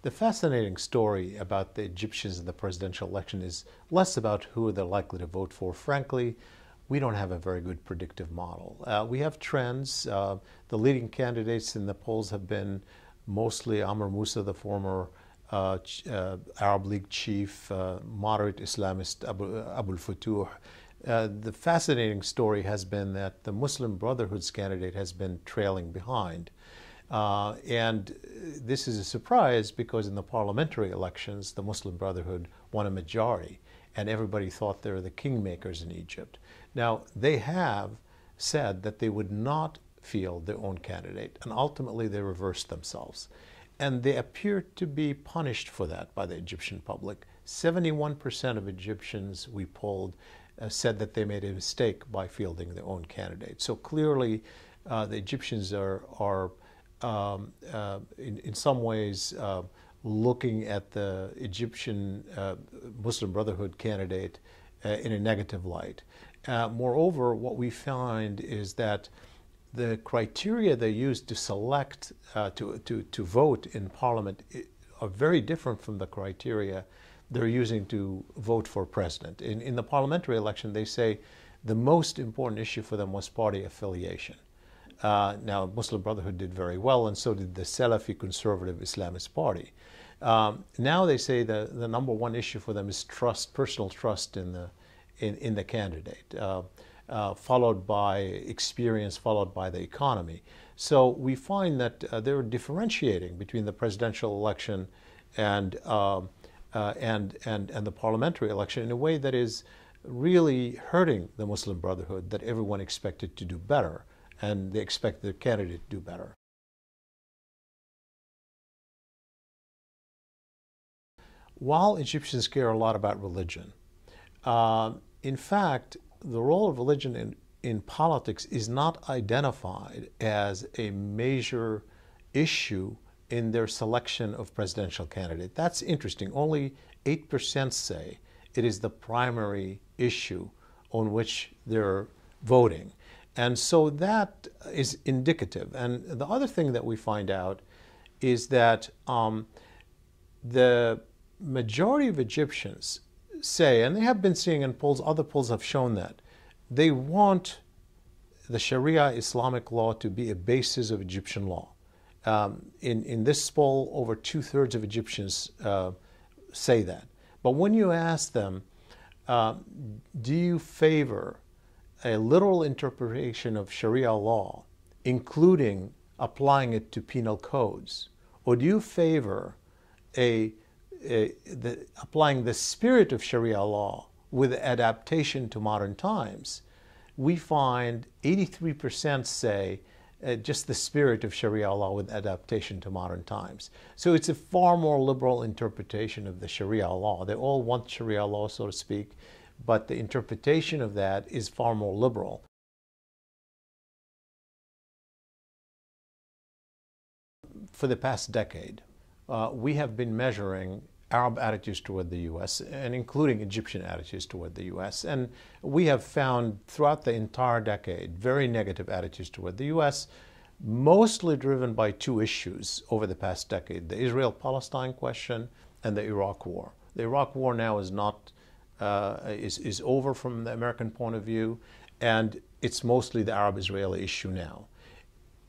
The fascinating story about the Egyptians in the presidential election is less about who they're likely to vote for. Frankly, we don't have a very good predictive model. We have trends. The leading candidates in the polls have been mostly Amr Moussa, the former Arab League chief, moderate Islamist Abu al-Futuh. The fascinating story has been that the Muslim Brotherhood's candidate has been trailing behind. And this is a surprise because in the parliamentary elections, the Muslim Brotherhood won a majority, and everybody thought they were the kingmakers in Egypt. Now, they have said that they would not field their own candidate, and ultimately they reversed themselves. And they appear to be punished for that by the Egyptian public. 71% of Egyptians we polled said that they made a mistake by fielding their own candidate. So clearly, the Egyptians are in some ways looking at the Egyptian Muslim Brotherhood candidate in a negative light. Moreover, what we find is that the criteria they use to select, to vote in Parliament are very different from the criteria they're using to vote for president. In the parliamentary election, they say the most important issue for them was party affiliation. Now, Muslim Brotherhood did very well, and so did the Salafi conservative Islamist party. Now they say the number one issue for them is trust, personal trust in the candidate, followed by experience, followed by the economy. So we find that they're differentiating between the presidential election and the parliamentary election in a way that is really hurting the Muslim Brotherhood, that everyone expected to do better, and they expect their candidate to do better. While Egyptians care a lot about religion, in fact, the role of religion in politics is not identified as a major issue in their selection of presidential candidate. That's interesting. Only 8% say it is the primary issue on which they're voting. And so that is indicative. And the other thing that we find out is that the majority of Egyptians say, and they have been seeing in polls, other polls have shown that, they want the Sharia Islamic law to be a basis of Egyptian law. In this poll, over 2/3 of Egyptians say that. But when you ask them, do you favor a literal interpretation of Sharia law, including applying it to penal codes, or do you favor applying the spirit of Sharia law with adaptation to modern times, we find 83% say just the spirit of Sharia law with adaptation to modern times. So it's a far more liberal interpretation of the Sharia law. They all want Sharia law, so to speak, but the interpretation of that is far more liberal. For the past decade, we have been measuring Arab attitudes toward the U.S., and including Egyptian attitudes toward the U.S. And we have found throughout the entire decade very negative attitudes toward the U.S., mostly driven by two issues over the past decade: the Israel-Palestine question and the Iraq War. The Iraq War now is not is over from the American point of view, and it's mostly the Arab-Israeli issue now.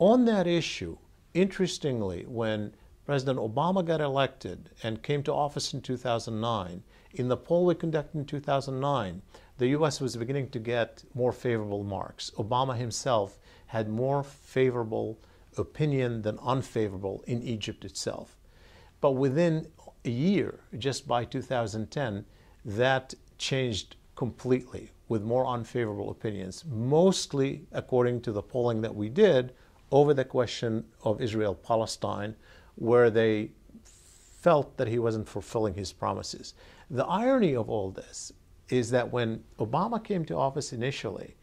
On that issue, interestingly, when President Obama got elected and came to office in 2009, in the poll we conducted in 2009, the U.S. was beginning to get more favorable marks. Obama himself had more favorable opinion than unfavorable in Egypt itself. But within a year, just by 2010, that changed completely with more unfavorable opinions, mostly according to the polling that we did over the question of Israel-Palestine, where they felt that he wasn't fulfilling his promises. The irony of all this is that when Obama came to office initially,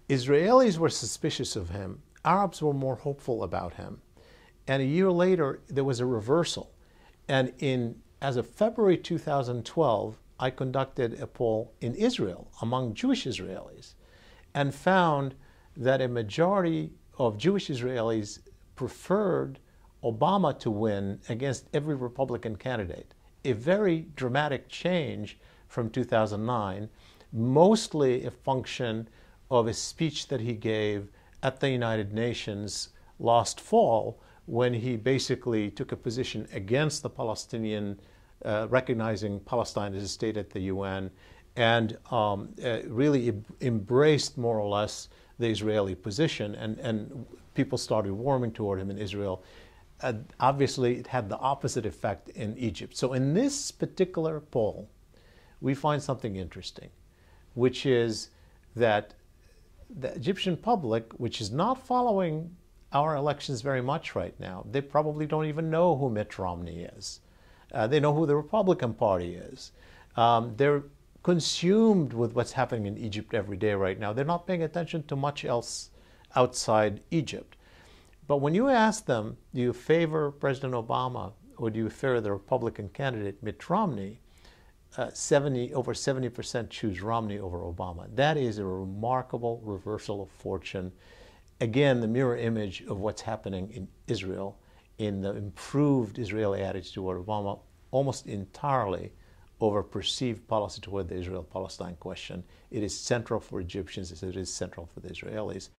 Israelis were suspicious of him, Arabs were more hopeful about him, and a year later there was a reversal. And as of February 2012, I conducted a poll in Israel among Jewish Israelis and found that a majority of Jewish Israelis preferred Obama to win against every Republican candidate. A very dramatic change from 2009, mostly a function of a speech that he gave at the United Nations last fall, when he basically took a position against the Palestinian, recognizing Palestine as a state at the UN, and really embraced more or less the Israeli position, and people started warming toward him in Israel. Obviously, it had the opposite effect in Egypt. So in this particular poll, we find something interesting, which is that the Egyptian public, which is not following our elections very much right now, they probably don't even know who Mitt Romney is. They know who the Republican Party is. They're consumed with what's happening in Egypt every day right now. They're not paying attention to much else outside Egypt. But when you ask them, do you favor President Obama or do you favor the Republican candidate Mitt Romney, over 70% choose Romney over Obama. That is a remarkable reversal of fortune. Again, the mirror image of what's happening in Israel, in the improved Israeli attitude toward Obama, almost entirely over perceived policy toward the Israel-Palestine question. It is central for Egyptians as it is central for the Israelis.